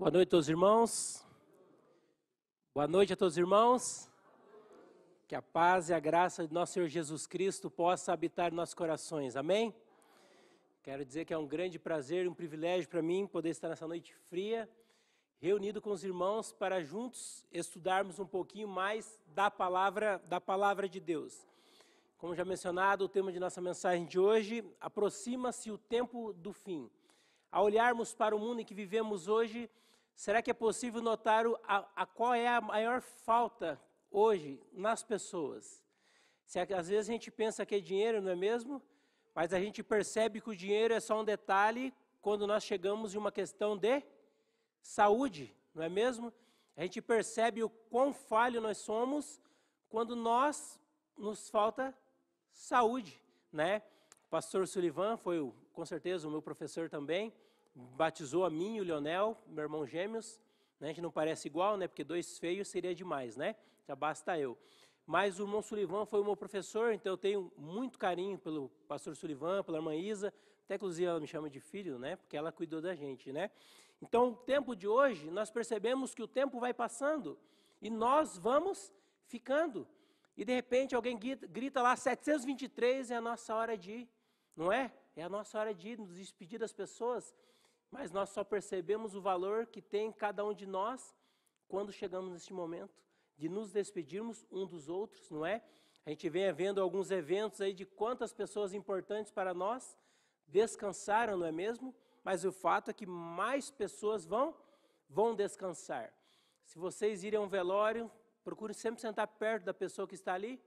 Boa noite a todos os irmãos. Boa noite a todos os irmãos. Que a paz e a graça de nosso Senhor Jesus Cristo possa habitar em nossos corações. Amém? Quero dizer que é um grande prazer e um privilégio para mim poder estar nessa noite fria, reunido com os irmãos para juntos estudarmos um pouquinho mais da palavra de Deus. Como já mencionado, o tema de nossa mensagem de hoje, aproxima-se o tempo do fim. Ao olharmos para o mundo em que vivemos hoje, será que é possível notar qual é a maior falta hoje nas pessoas? Às vezes a gente pensa que é dinheiro, não é mesmo? Mas a gente percebe que o dinheiro é só um detalhe quando nós chegamos em uma questão de saúde, não é mesmo? A gente percebe o quão falho nós somos quando nos falta saúde, né? O pastor Sullivan foi, com certeza, o meu professor também, batizou a mim e o Leonel, meu irmão gêmeos, né? A gente não parece igual, né? Porque dois feios seria demais, né? Já basta eu. Mas o irmão Sullivan foi o meu professor, então eu tenho muito carinho pelo pastor Sullivan, pela irmã Isa, até inclusive ela me chama de filho, né? Porque ela cuidou da gente, né? Então, o tempo de hoje, nós percebemos que o tempo vai passando e nós vamos ficando. E de repente alguém grita lá, 723 é a nossa hora de ir, não é? É a nossa hora de ir, nos despedir das pessoas. Mas nós só percebemos o valor que tem cada um de nós quando chegamos nesse momento de nos despedirmos um dos outros, não é? A gente vem vendo alguns eventos aí de quantas pessoas importantes para nós descansaram, não é mesmo? Mas o fato é que mais pessoas vão descansar. Se vocês irem a um velório, procure sempre sentar perto da pessoa que está ali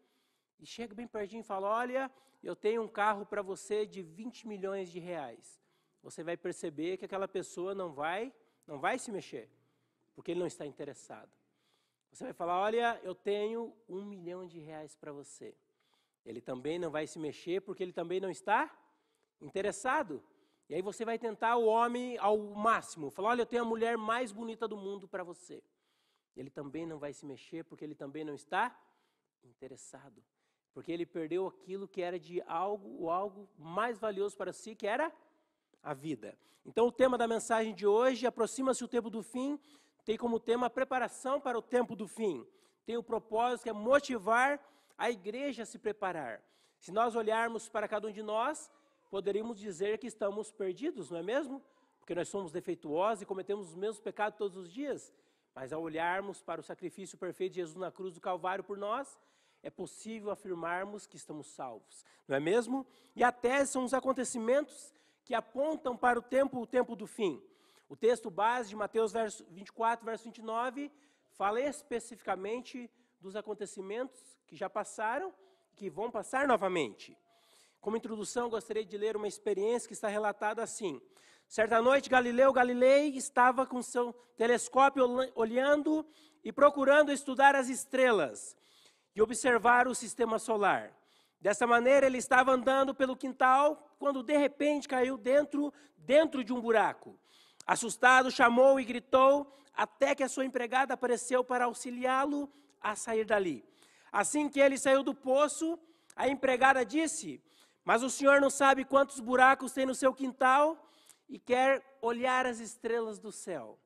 e chega bem pertinho e fala, olha, eu tenho um carro para você de 20 milhões de reais. Você vai perceber que aquela pessoa não vai se mexer, porque ele não está interessado. Você vai falar, olha, eu tenho 1 milhão de reais para você. Ele também não vai se mexer, porque ele também não está interessado. E aí você vai tentar o homem ao máximo, falar, olha, eu tenho a mulher mais bonita do mundo para você. Ele também não vai se mexer, porque ele também não está interessado. Porque ele perdeu aquilo que era de algo mais valioso para si, que era a vida. Então o tema da mensagem de hoje, aproxima-se o tempo do fim, tem como tema a preparação para o tempo do fim. Tem o propósito que é motivar a igreja a se preparar. Se nós olharmos para cada um de nós, poderíamos dizer que estamos perdidos, não é mesmo? Porque nós somos defeituosos e cometemos os mesmos pecados todos os dias. Mas ao olharmos para o sacrifício perfeito de Jesus na cruz do Calvário por nós, é possível afirmarmos que estamos salvos, não é mesmo? E até são os acontecimentos que apontam para o tempo do fim. O texto base de Mateus 24, verso 29, fala especificamente dos acontecimentos que já passaram e que vão passar novamente. Como introdução, gostaria de ler uma experiência que está relatada assim. Certa noite, Galileu Galilei estava com seu telescópio olhando e procurando estudar as estrelas e observar o sistema solar. Dessa maneira, ele estava andando pelo quintal, quando de repente caiu dentro de um buraco. Assustado, chamou e gritou, até que a sua empregada apareceu para auxiliá-lo a sair dali. Assim que ele saiu do poço, a empregada disse, mas o senhor não sabe quantos buracos tem no seu quintal e quer olhar as estrelas do céu.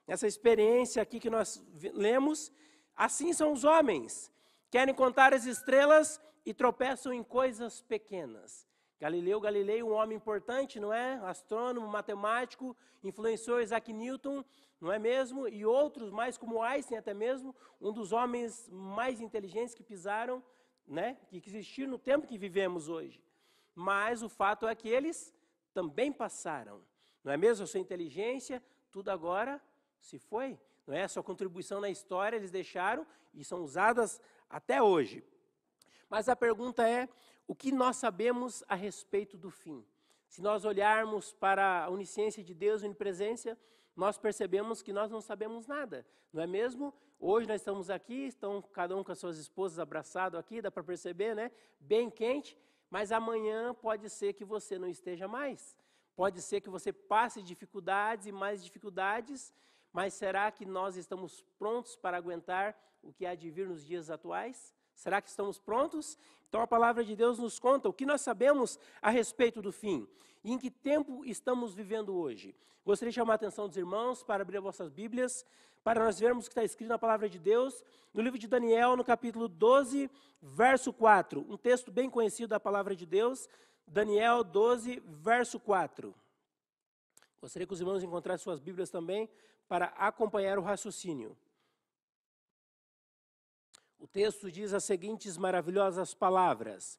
Nessa experiência aqui que nós lemos, assim são os homens. Querem contar as estrelas e tropeçam em coisas pequenas. Galileu Galilei, um homem importante, não é? Astrônomo, matemático, influenciou Isaac Newton, não é mesmo? E outros mais, como Einstein até mesmo, um dos homens mais inteligentes que pisaram, né? Que existiram no tempo que vivemos hoje. Mas o fato é que eles também passaram, não é mesmo? A sua inteligência, tudo agora se foi, não é? A sua contribuição na história eles deixaram e são usadas até hoje. Mas a pergunta é, o que nós sabemos a respeito do fim? Se nós olharmos para a onisciência de Deus e onipresença, nós percebemos que nós não sabemos nada, não é mesmo? Hoje nós estamos aqui, estão cada um com as suas esposas abraçados aqui, dá para perceber, né? Bem quente, mas amanhã pode ser que você não esteja mais. Pode ser que você passe dificuldades e mais dificuldades, mas será que nós estamos prontos para aguentar o que há de vir nos dias atuais? Será que estamos prontos? Então a palavra de Deus nos conta o que nós sabemos a respeito do fim e em que tempo estamos vivendo hoje. Gostaria de chamar a atenção dos irmãos para abrir as vossas Bíblias, para nós vermos o que está escrito na palavra de Deus, no livro de Daniel, no capítulo 12, verso 4. Um texto bem conhecido da palavra de Deus, Daniel 12, verso 4. Gostaria que os irmãos encontrassem suas Bíblias também para acompanhar o raciocínio. O texto diz as seguintes maravilhosas palavras: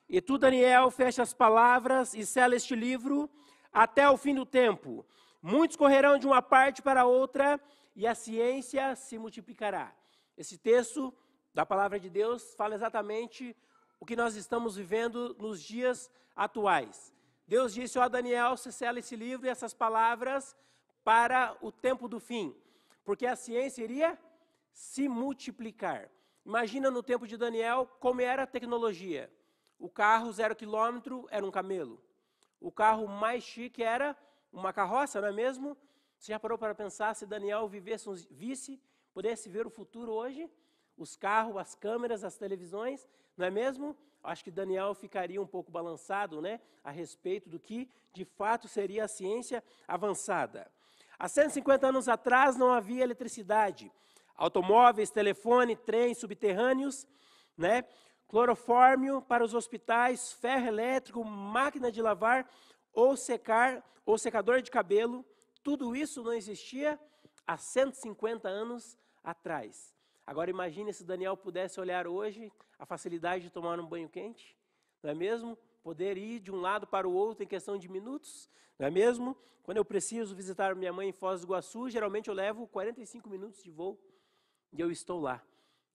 E tu, Daniel, fecha as palavras e sela este livro até o fim do tempo. Muitos correrão de uma parte para outra e a ciência se multiplicará. Esse texto da palavra de Deus fala exatamente o que nós estamos vivendo nos dias atuais. Deus disse, ó Daniel, você sela esse livro e essas palavras para o tempo do fim, porque a ciência iria se multiplicar. Imagina no tempo de Daniel como era a tecnologia. O carro 0 km era um camelo. O carro mais chique era uma carroça, não é mesmo? Você já parou para pensar se Daniel pudesse ver o futuro hoje? Os carros, as câmeras, as televisões, não é mesmo? Acho que Daniel ficaria um pouco balançado, né, a respeito do que de fato seria a ciência avançada. Há 150 anos atrás não havia eletricidade. Automóveis, telefone, trens subterrâneos, né? Clorofórmio para os hospitais, ferro elétrico, máquina de lavar ou secar, ou secador de cabelo, tudo isso não existia há 150 anos atrás. Agora imagine se Daniel pudesse olhar hoje a facilidade de tomar um banho quente, não é mesmo? Poder ir de um lado para o outro em questão de minutos, não é mesmo? Quando eu preciso visitar minha mãe em Foz do Iguaçu, geralmente eu levo 45 minutos de voo e eu estou lá.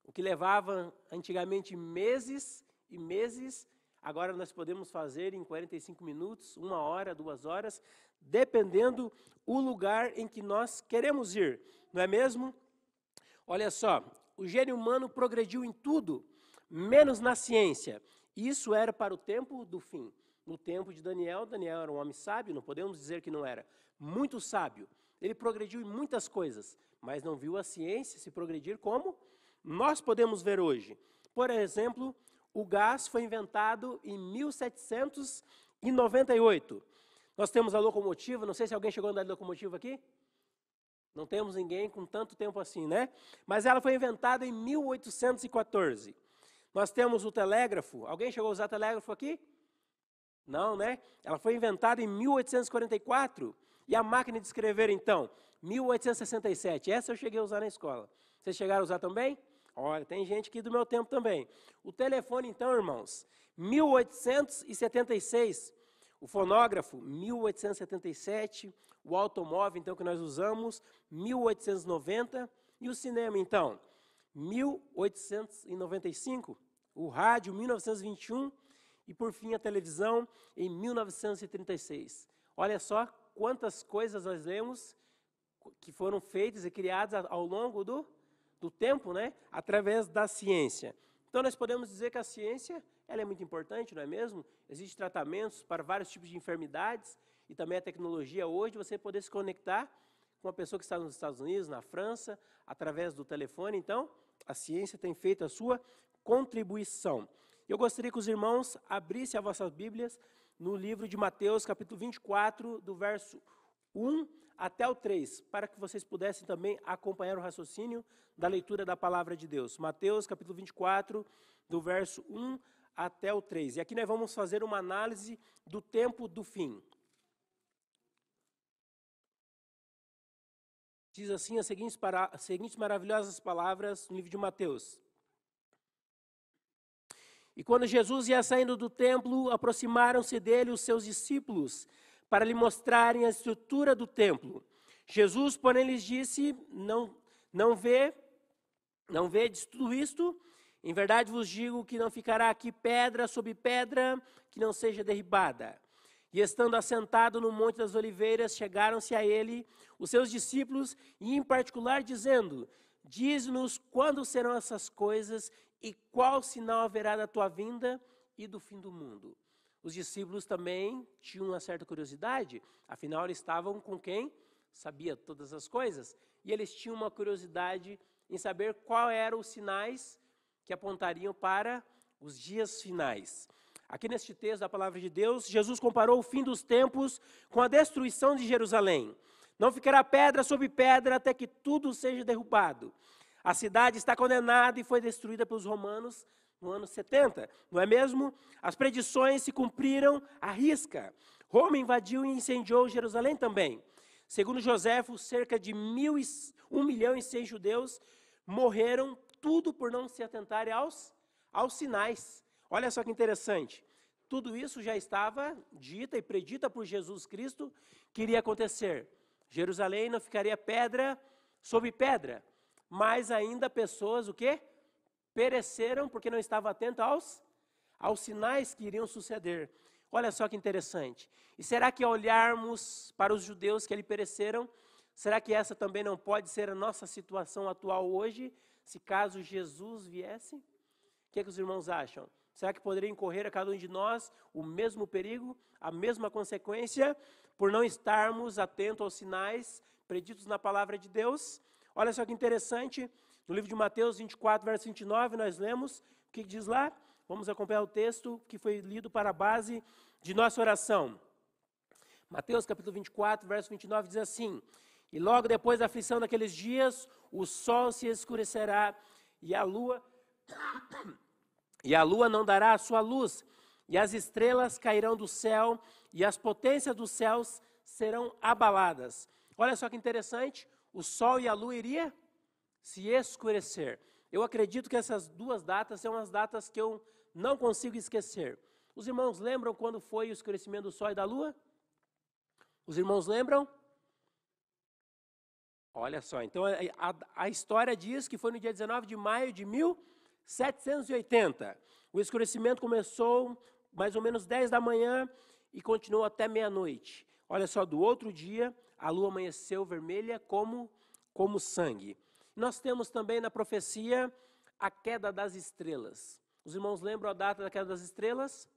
O que levava antigamente meses e meses, agora nós podemos fazer em 45 minutos, 1 hora, 2 horas, dependendo o lugar em que nós queremos ir, não é mesmo? Olha só, o gênio humano progrediu em tudo, menos na ciência. Isso era para o tempo do fim. No tempo de Daniel, Daniel era um homem sábio, não podemos dizer que não era, muito sábio. Ele progrediu em muitas coisas, mas não viu a ciência se progredir como nós podemos ver hoje. Por exemplo, o gás foi inventado em 1798. Nós temos a locomotiva, não sei se alguém chegou a andar de locomotiva aqui. Não temos ninguém com tanto tempo assim, né? Mas ela foi inventada em 1814. Nós temos o telégrafo. Alguém chegou a usar telégrafo aqui? Não, né? Ela foi inventada em 1844. E a máquina de escrever, então? 1867. Essa eu cheguei a usar na escola. Vocês chegaram a usar também? Olha, tem gente aqui do meu tempo também. O telefone, então, irmãos, 1876. O fonógrafo, 1877. O automóvel, então, que nós usamos, 1890. E o cinema, então, 1895. O rádio, 1921. E, por fim, a televisão, em 1936. Olha só quantas coisas nós lemos que foram feitas e criadas ao longo do tempo, né? Através da ciência. Então, nós podemos dizer que a ciência ela é muito importante, não é mesmo? Existem tratamentos para vários tipos de enfermidades e também a tecnologia hoje, você poder se conectar com uma pessoa que está nos Estados Unidos, na França, através do telefone. Então, a ciência tem feito a sua contribuição. Eu gostaria que os irmãos abrissem as vossas Bíblias no livro de Mateus, capítulo 24, do verso 1 até o 3, para que vocês pudessem também acompanhar o raciocínio da leitura da palavra de Deus. Mateus, capítulo 24, do verso 1 até o 3. E aqui nós vamos fazer uma análise do tempo do fim. Diz assim as seguintes maravilhosas palavras no livro de Mateus. E quando Jesus ia saindo do templo, aproximaram-se dele os seus discípulos, para lhe mostrarem a estrutura do templo. Jesus, porém, lhes disse, não vedes tudo isto? Em verdade vos digo que não ficará aqui pedra sobre pedra que não seja derribada. E estando assentado no Monte das Oliveiras, chegaram-se a ele os seus discípulos, e em particular dizendo, diz-nos quando serão essas coisas e qual sinal haverá da tua vinda e do fim do mundo. Os discípulos também tinham uma certa curiosidade, afinal eles estavam com quem sabia todas as coisas, e eles tinham uma curiosidade em saber qual eram os sinais que apontariam para os dias finais. Aqui neste texto da palavra de Deus, Jesus comparou o fim dos tempos com a destruição de Jerusalém. Não ficará pedra sobre pedra até que tudo seja derrubado. A cidade está condenada e foi destruída pelos romanos no ano 70, não é mesmo? As predições se cumpriram à risca. Roma invadiu e incendiou Jerusalém também. Segundo Joséfo, cerca de 1.100.000 judeus morreram, tudo por não se atentarem aos sinais. Olha só que interessante. Tudo isso já estava dita e predita por Jesus Cristo que iria acontecer. Jerusalém não ficaria pedra sobre pedra, mas ainda pessoas, o quê? Pereceram porque não estavam atentos aos sinais que iriam suceder. Olha só que interessante. E será que ao olharmos para os judeus que ali pereceram, será que essa também não pode ser a nossa situação atual hoje, se caso Jesus viesse? O que os irmãos acham? Será que poderia incorrer a cada um de nós o mesmo perigo, a mesma consequência, por não estarmos atentos aos sinais preditos na palavra de Deus? Olha só que interessante, no livro de Mateus 24, verso 29, nós lemos, o que diz lá? Vamos acompanhar o texto que foi lido para a base de nossa oração. Mateus capítulo 24, verso 29 diz assim: E logo depois da aflição daqueles dias, o sol se escurecerá e a lua não dará a sua luz, e as estrelas cairão do céu, e as potências dos céus serão abaladas. Olha só que interessante, o sol e a lua iriam se escurecer. Eu acredito que essas duas datas são as datas que eu não consigo esquecer. Os irmãos lembram quando foi o escurecimento do sol e da lua? Os irmãos lembram? Olha só, então a história diz que foi no dia 19 de maio de 1780. O escurecimento começou mais ou menos 10 da manhã e continuou até meia-noite. Olha só, do outro dia, a lua amanheceu vermelha como sangue. Nós temos também na profecia a queda das estrelas. Os irmãos lembram a data da queda das estrelas?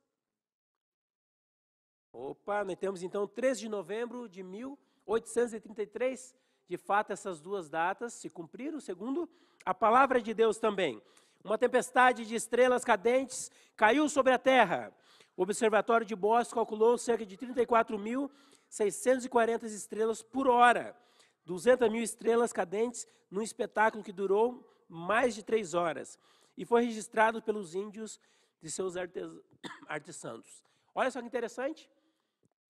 Opa, nós temos então 13 de novembro de 1833. De fato, essas duas datas se cumpriram, segundo a palavra de Deus também. Uma tempestade de estrelas cadentes caiu sobre a terra. O Observatório de Boston calculou cerca de 34.640 estrelas por hora. 200.000 estrelas cadentes num espetáculo que durou mais de 3 horas. E foi registrado pelos índios de seus artesanos. Olha só que interessante.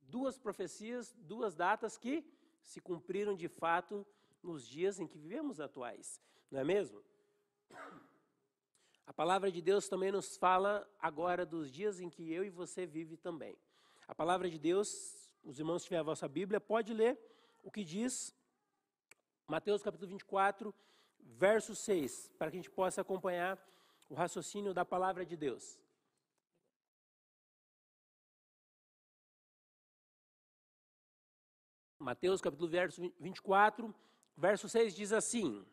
Duas profecias, duas datas que se cumpriram de fato nos dias em que vivemos atuais. Não é mesmo? A palavra de Deus também nos fala agora dos dias em que eu e você vivem também. A palavra de Deus, os irmãos que tiverem a vossa Bíblia, pode ler o que diz Mateus capítulo 24, verso 6, para que a gente possa acompanhar o raciocínio da palavra de Deus. Mateus capítulo 24, verso 6 diz assim: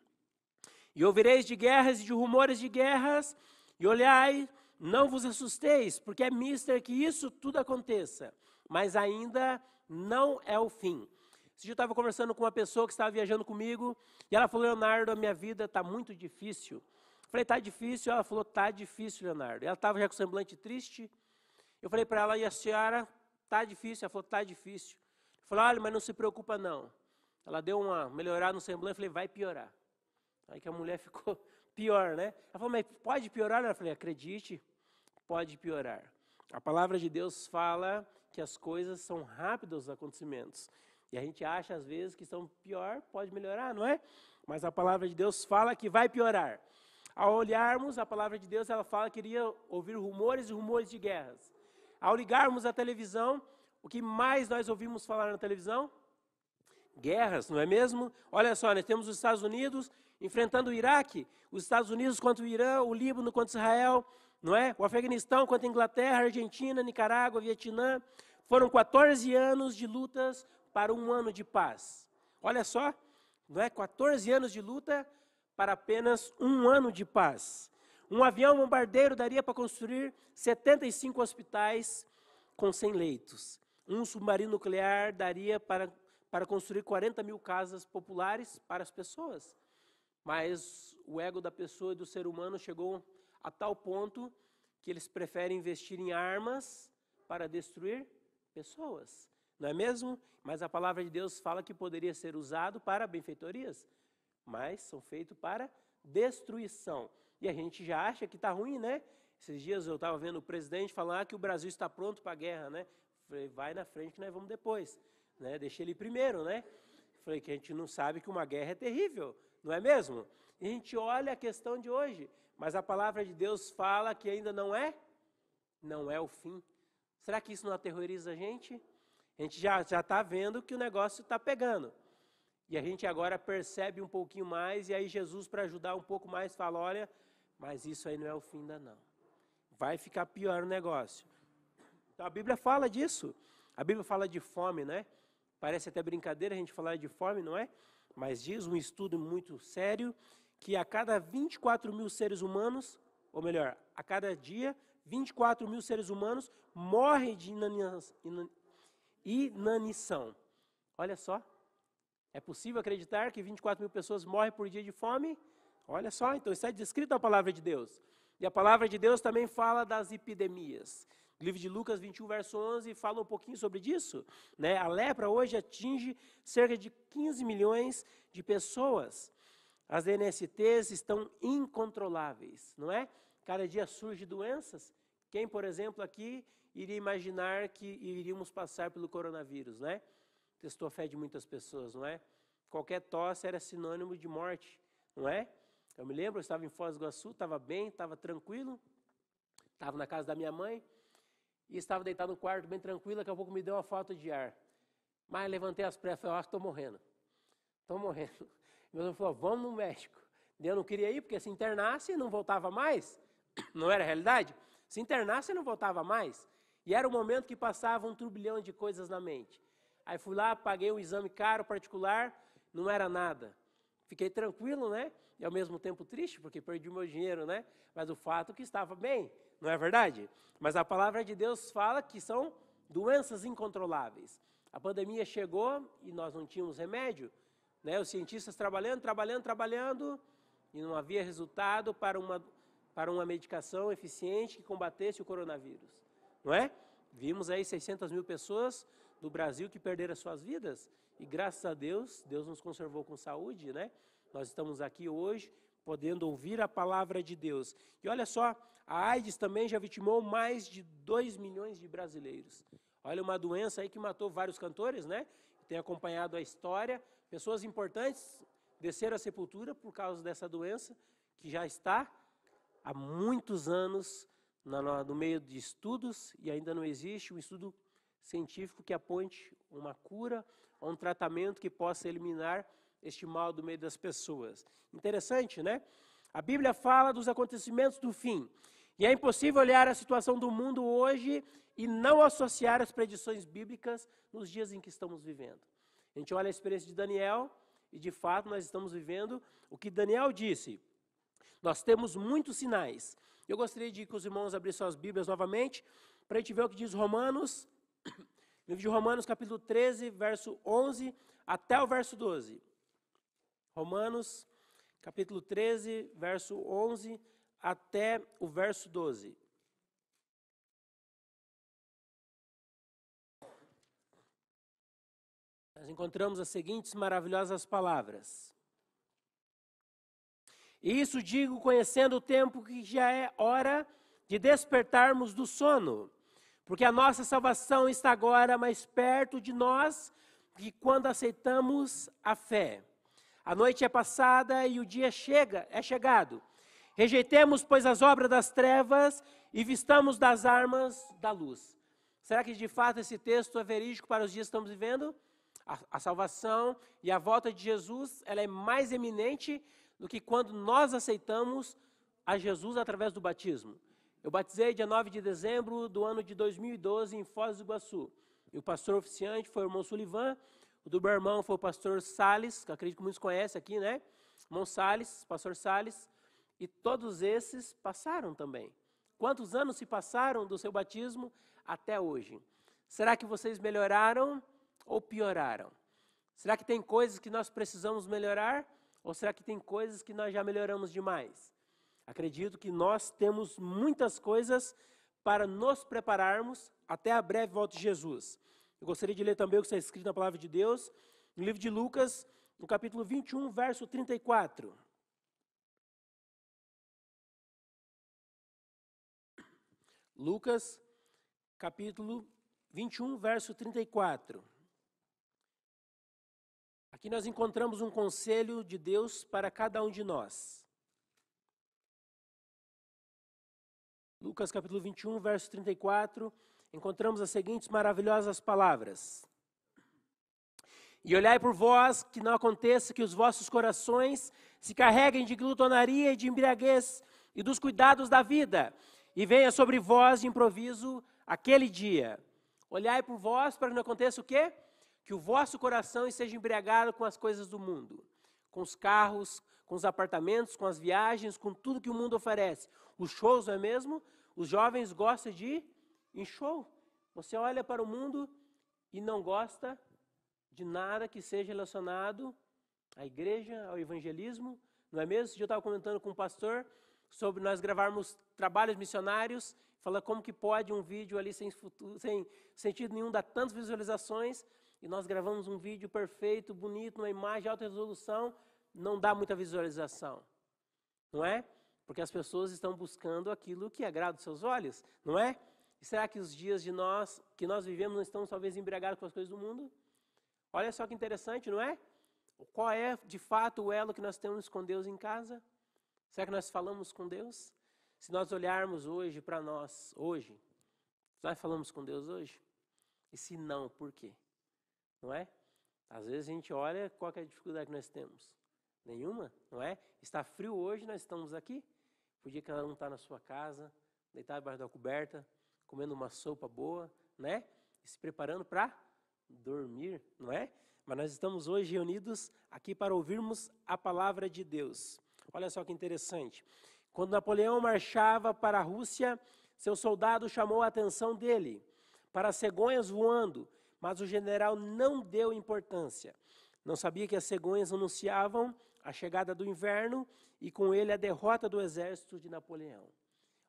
E ouvireis de guerras e de rumores de guerras, e olhai, não vos assusteis, porque é mister que isso tudo aconteça, mas ainda não é o fim. Esse dia eu estava conversando com uma pessoa que estava viajando comigo, e ela falou: Leonardo, a minha vida está muito difícil. Eu falei: está difícil? Ela falou: está difícil, Leonardo. Ela estava já com o semblante triste. Eu falei para ela: e a senhora? Está difícil? Ela falou: está difícil. Eu falei: olha, mas não se preocupa não. Ela deu uma melhorada no semblante, eu falei: vai piorar. Aí que a mulher ficou pior, né? Ela falou: mas pode piorar? Eu falei: acredite, pode piorar. A palavra de Deus fala que as coisas são rápidas os acontecimentos. E a gente acha às vezes que estão pior, pode melhorar, não é? Mas a palavra de Deus fala que vai piorar. Ao olharmos a palavra de Deus, ela fala que iria ouvir rumores e rumores de guerras. Ao ligarmos a televisão, o que mais nós ouvimos falar na televisão? Guerras, não é mesmo? Olha só, nós temos os Estados Unidos enfrentando o Iraque, os Estados Unidos contra o Irã, o Líbano contra Israel, não é? O Afeganistão contra a Inglaterra, Argentina, Nicarágua, Vietnã. Foram 14 anos de lutas para 1 ano de paz. Olha só, não é? 14 anos de luta para apenas 1 ano de paz. Um avião bombardeiro daria para construir 75 hospitais com 100 leitos. Um submarino nuclear daria para construir 40.000 casas populares para as pessoas. Mas o ego da pessoa e do ser humano chegou a tal ponto que eles preferem investir em armas para destruir pessoas, não é mesmo? Mas a palavra de Deus fala que poderia ser usado para benfeitorias, mas são feitos para destruição. E a gente já acha que está ruim, né? Esses dias eu estava vendo o presidente falar que o Brasil está pronto para a guerra, né? Falei, vai na frente que nós vamos depois, né? Deixa ele primeiro, né? Falei que a gente não sabe que uma guerra é terrível, não é mesmo? E a gente olha a questão de hoje, mas a palavra de Deus fala que ainda não é o fim. Será que isso não aterroriza a gente? A gente já está vendo que o negócio está pegando. E a gente agora percebe um pouquinho mais, e aí Jesus, para ajudar um pouco mais, fala, olha, mas isso aí não é o fim ainda não. Vai ficar pior o negócio. Então a Bíblia fala disso. A Bíblia fala de fome, né? Parece até brincadeira a gente falar de fome, não é? Mas diz um estudo muito sério que a cada 24 mil seres humanos, ou melhor, a cada dia, 24 mil seres humanos morrem de inanição. Olha só. É possível acreditar que 24 mil pessoas morrem por dia de fome? Olha só, então isso é descrito na palavra de Deus. E a palavra de Deus também fala das epidemias. O livro de Lucas 21, verso 11, fala um pouquinho sobre isso, né? A lepra hoje atinge cerca de 15 milhões de pessoas. As DNSTs estão incontroláveis, não é? Cada dia surgem doenças. Quem, por exemplo, aqui iria imaginar que iríamos passar pelo coronavírus, né? Testou a fé de muitas pessoas, não é? Qualquer tosse era sinônimo de morte, não é? Eu me lembro, eu estava em Foz do Iguaçu, estava bem, estava tranquilo, estava na casa da minha mãe e estava deitado no quarto bem tranquilo, daqui a pouco me deu uma falta de ar. Mas levantei as pressas, falei, eu acho que estou morrendo. Estou morrendo. Meu irmão falou, vamos no médico. Eu não queria ir, porque se internasse não voltava mais. Não era a realidade? Se internasse não voltava mais. E era o momento que passava um turbilhão de coisas na mente. Aí fui lá, paguei um exame caro, particular, não era nada. Fiquei tranquilo, né? E ao mesmo tempo triste, porque perdi o meu dinheiro, né? Mas o fato é que estava bem, não é verdade? Mas a palavra de Deus fala que são doenças incontroláveis. A pandemia chegou e nós não tínhamos remédio, né? Os cientistas trabalhando, e não havia resultado para uma medicação eficiente que combatesse o coronavírus, não é? Vimos aí 600 mil pessoas do Brasil que perderam as suas vidas e graças a Deus, Deus nos conservou com saúde, né? Nós estamos aqui hoje podendo ouvir a palavra de Deus. E olha só, a AIDS também já vitimou mais de 2 milhões de brasileiros. Olha, uma doença aí que matou vários cantores, né? Tenho acompanhado a história, pessoas importantes desceram à sepultura por causa dessa doença que já está há muitos anos no meio de estudos e ainda não existe um estudo científico que aponte uma cura ou um tratamento que possa eliminar este mal do meio das pessoas. Interessante, né? A Bíblia fala dos acontecimentos do fim. E é impossível olhar a situação do mundo hoje e não associar as predições bíblicas nos dias em que estamos vivendo. A gente olha a experiência de Daniel e, de fato, nós estamos vivendo o que Daniel disse. Nós temos muitos sinais. Eu gostaria de que os irmãos abrissem suas Bíblias novamente para a gente ver o que diz Romanos, livro de Romanos, capítulo 13, verso 11 até o verso 12. Romanos, capítulo 13, verso 11 até o verso 12. Nós encontramos as seguintes maravilhosas palavras. E isso digo conhecendo o tempo que já é hora de despertarmos do sono, porque a nossa salvação está agora mais perto de nós que quando aceitamos a fé. A noite é passada e o dia é chegado. Rejeitemos, pois, as obras das trevas e vistamos das armas da luz. Será que de fato esse texto é verídico para os dias que estamos vivendo? A salvação e a volta de Jesus, ela é mais eminente do que quando nós aceitamos a Jesus através do batismo. Eu batizei dia 9 de dezembro do ano de 2012 em Foz do Iguaçu. E o pastor oficiante foi o irmão Sullivan, o do meu irmão foi o pastor Salles, que acredito que muitos conhecem aqui, né? Irmão Salles, pastor Salles, e todos esses passaram também. Quantos anos se passaram do seu batismo até hoje? Será que vocês melhoraram ou pioraram? Será que tem coisas que nós precisamos melhorar? Ou será que tem coisas que nós já melhoramos demais? Acredito que nós temos muitas coisas para nos prepararmos até a breve volta de Jesus. Eu gostaria de ler também o que está escrito na palavra de Deus, no livro de Lucas, no capítulo 21, verso 34. Lucas, capítulo 21, verso 34. Aqui nós encontramos um conselho de Deus para cada um de nós. Lucas, capítulo 21, verso 34, encontramos as seguintes maravilhosas palavras. E olhai por vós, que não aconteça que os vossos corações se carreguem de glutonaria e de embriaguez e dos cuidados da vida, e venha sobre vós de improviso aquele dia. Olhai por vós para que não aconteça o quê? Que o vosso coração esteja embriagado com as coisas do mundo, com os carros, com os apartamentos, com as viagens, com tudo que o mundo oferece. Os shows, não é mesmo? Os jovens gostam de ir em show. Você olha para o mundo e não gosta de nada que seja relacionado à igreja, ao evangelismo, não é mesmo? Esse dia eu estava comentando com um pastor sobre nós gravarmos trabalhos missionários, fala como que pode um vídeo ali sem sentido nenhum dar tantas visualizações, e nós gravamos um vídeo perfeito, bonito, uma imagem de alta resolução, não dá muita visualização, não é? Porque as pessoas estão buscando aquilo que agrada os seus olhos, não é? E será que os dias que nós vivemos não estamos talvez embriagados com as coisas do mundo? Olha só que interessante, não é? Qual é, de fato, o elo que nós temos com Deus em casa? Será que nós falamos com Deus? Se nós olharmos hoje para nós, hoje, nós falamos com Deus hoje? E se não, por quê? Não é? Às vezes a gente olha, qual é a dificuldade que nós temos? Nenhuma, não é? Está frio hoje, nós estamos aqui. Podia cada um estar na sua casa, deitado debaixo da coberta, comendo uma sopa boa, né? E se preparando para dormir, não é? Mas nós estamos hoje reunidos aqui para ouvirmos a palavra de Deus. Olha só que interessante. Quando Napoleão marchava para a Rússia, seu soldado chamou a atenção dele para as cegonhas voando, mas o general não deu importância. Não sabia que as cegonhas anunciavam a chegada do inverno e com ele a derrota do exército de Napoleão.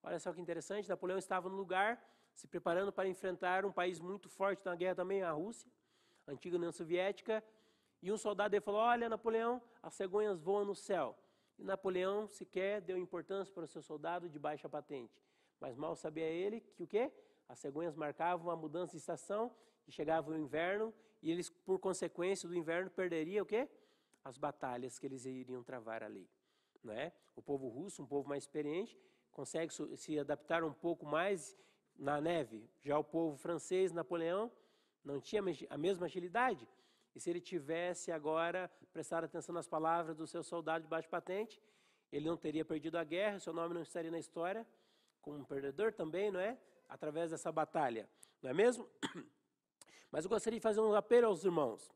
Olha só que interessante, Napoleão estava no lugar se preparando para enfrentar um país muito forte na guerra também, a Rússia, a antiga União Soviética, e um soldado dele falou, olha Napoleão, as cegonhas voam no céu. E Napoleão sequer deu importância para o seu soldado de baixa patente. Mas mal sabia ele que o quê? As cegonhas marcavam a mudança de estação e chegava o inverno e eles, por consequência do inverno, perderiam o quê? As batalhas que eles iriam travar ali. Não é? O povo russo, um povo mais experiente, consegue se adaptar um pouco mais na neve. Já o povo francês, Napoleão, não tinha a mesma agilidade. E se ele tivesse agora prestado atenção nas palavras do seu soldado de baixa patente, ele não teria perdido a guerra, seu nome não estaria na história, como um perdedor também, não é? Através dessa batalha, não é mesmo? Mas eu gostaria de fazer um apelo aos irmãos.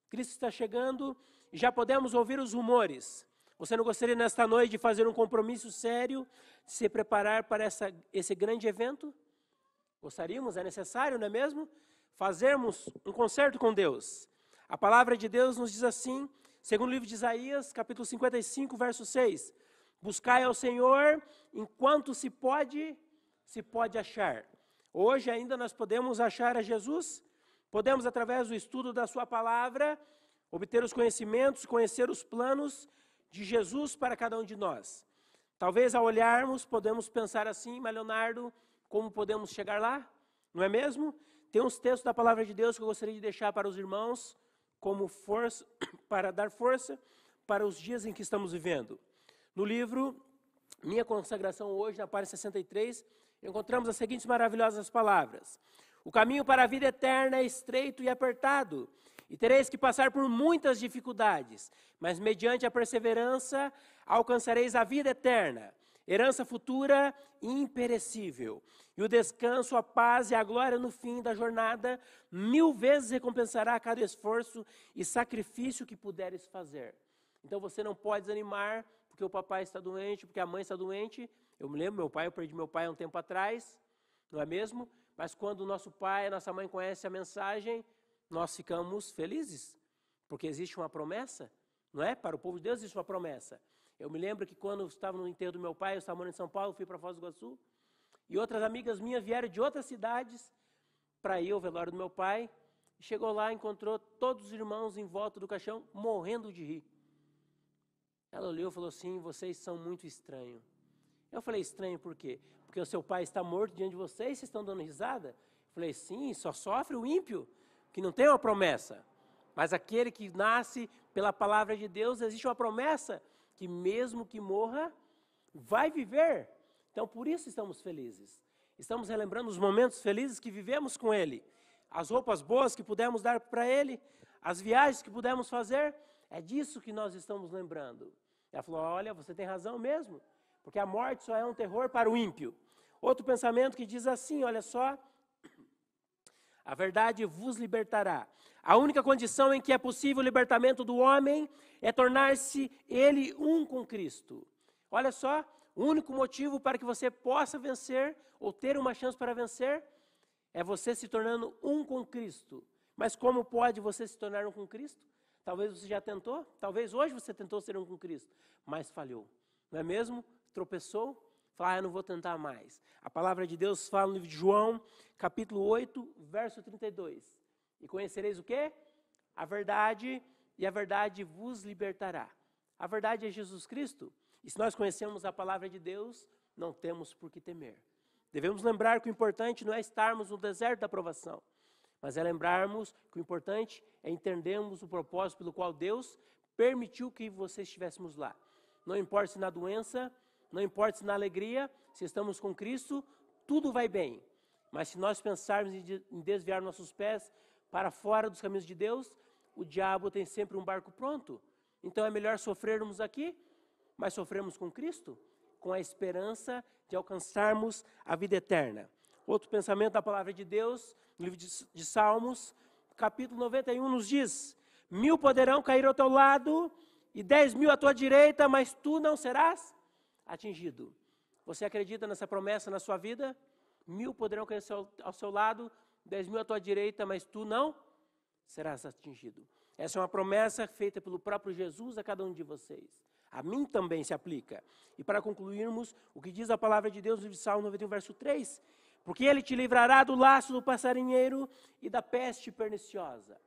Cristo está chegando e já podemos ouvir os rumores. Você não gostaria nesta noite de fazer um compromisso sério, de se preparar para esse grande evento? Gostaríamos, é necessário, não é mesmo? Fazermos um concerto com Deus. A palavra de Deus nos diz assim, segundo o livro de Isaías, capítulo 55, verso 6. Buscai ao Senhor enquanto se pode achar. Hoje ainda nós podemos achar a Jesus, podemos através do estudo da sua palavra, obter os conhecimentos, conhecer os planos de Jesus para cada um de nós. Talvez ao olharmos, podemos pensar assim, mas Leonardo, como podemos chegar lá? Não é mesmo? Tem uns textos da palavra de Deus que eu gostaria de deixar para os irmãos, como força, para dar força para os dias em que estamos vivendo. No livro Minha Consagração Hoje, na página 63, encontramos as seguintes maravilhosas palavras. O caminho para a vida eterna é estreito e apertado, e tereis que passar por muitas dificuldades, mas mediante a perseverança alcançareis a vida eterna, herança futura e imperecível, e o descanso, a paz e a glória no fim da jornada, 1000 vezes recompensará cada esforço e sacrifício que puderes fazer. Então você não pode desanimar porque o papai está doente, porque a mãe está doente. Eu me lembro, eu perdi meu pai há um tempo atrás, não é mesmo? Mas quando o nosso pai, a nossa mãe conhece a mensagem, nós ficamos felizes, porque existe uma promessa, não é? Para o povo de Deus existe uma promessa. Eu me lembro que quando eu estava no enterro do meu pai, eu estava morando em São Paulo, fui para Foz do Iguaçu, e outras amigas minhas vieram de outras cidades para ir ao velório do meu pai. Chegou lá, encontrou todos os irmãos em volta do caixão, morrendo de rir. Ela olhou e falou assim: vocês são muito estranhos. Eu falei: estranho por quê? Porque o seu pai está morto diante de vocês, vocês estão dando risada? Eu falei: sim, só sofre o ímpio, que não tem uma promessa. Mas aquele que nasce pela palavra de Deus, existe uma promessa, que mesmo que morra, vai viver. Então por isso estamos felizes. Estamos relembrando os momentos felizes que vivemos com Ele. As roupas boas que pudemos dar para Ele, as viagens que pudemos fazer, é disso que nós estamos lembrando. Ela falou: olha, você tem razão mesmo, porque a morte só é um terror para o ímpio. Outro pensamento que diz assim, olha só: a verdade vos libertará. A única condição em que é possível o libertamento do homem é tornar-se ele um com Cristo. Olha só, o único motivo para que você possa vencer, ou ter uma chance para vencer, é você se tornando um com Cristo. Mas como pode você se tornar um com Cristo? Talvez você já tentou, talvez hoje você tentou ser um com Cristo, mas falhou. Não é mesmo? Tropeçou, falou: eu não vou tentar mais. A palavra de Deus fala no livro de João, capítulo 8, verso 32. E conhecereis o quê? A verdade, e a verdade vos libertará. A verdade é Jesus Cristo. E se nós conhecemos a palavra de Deus, não temos por que temer. Devemos lembrar que o importante não é estarmos no deserto da aprovação, mas é lembrarmos que o importante é entendermos o propósito pelo qual Deus permitiu que você estivéssemos lá. Não importa se na doença, não importa se na alegria, se estamos com Cristo, tudo vai bem. Mas se nós pensarmos em desviar nossos pés para fora dos caminhos de Deus, o diabo tem sempre um barco pronto. Então é melhor sofrermos aqui, mas sofremos com Cristo, com a esperança de alcançarmos a vida eterna. Outro pensamento da palavra de Deus, no livro de Salmos, capítulo 91, nos diz: 1000 poderão cair ao teu lado e 10.000 à tua direita, mas tu não serás atingido. Você acredita nessa promessa na sua vida? 1000 poderão cair ao seu lado, 10.000 à tua direita, mas tu não serás atingido. Essa é uma promessa feita pelo próprio Jesus a cada um de vocês. A mim também se aplica. E para concluirmos, o que diz a palavra de Deus no livro de Salmo 91, verso 3, porque Ele te livrará do laço do passarinheiro e da peste perniciosa.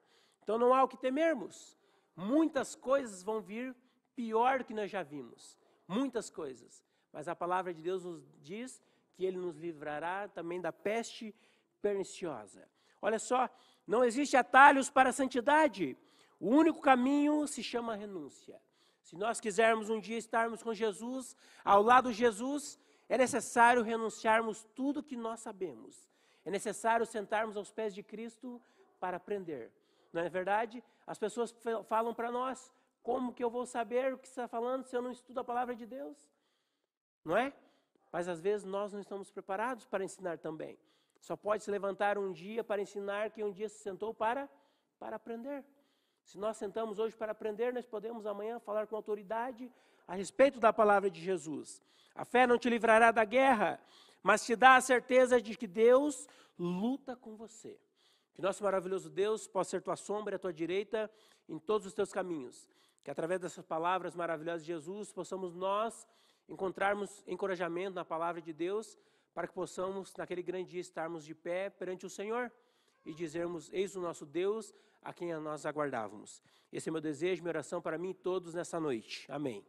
Então não há o que temermos. Muitas coisas vão vir pior do que nós já vimos. Muitas coisas. Mas a palavra de Deus nos diz que Ele nos livrará também da peste perniciosa. Olha só, não existe atalhos para a santidade. O único caminho se chama renúncia. Se nós quisermos um dia estarmos com Jesus, ao lado de Jesus, é necessário renunciarmos tudo que nós sabemos. É necessário sentarmos aos pés de Cristo para aprender. Não é verdade? As pessoas falam para nós: como que eu vou saber o que está falando se eu não estudo a palavra de Deus? Não é? Mas às vezes nós não estamos preparados para ensinar também. Só pode se levantar um dia para ensinar quem um dia se sentou para aprender. Se nós sentamos hoje para aprender, nós podemos amanhã falar com autoridade a respeito da palavra de Jesus. A fé não te livrará da guerra, mas te dá a certeza de que Deus luta com você. Que nosso maravilhoso Deus possa ser tua sombra e a tua direita em todos os teus caminhos. Que através dessas palavras maravilhosas de Jesus, possamos nós encontrarmos encorajamento na palavra de Deus, para que possamos, naquele grande dia, estarmos de pé perante o Senhor e dizermos: eis o nosso Deus, a quem nós aguardávamos. Esse é meu desejo, minha oração para mim e todos nessa noite. Amém.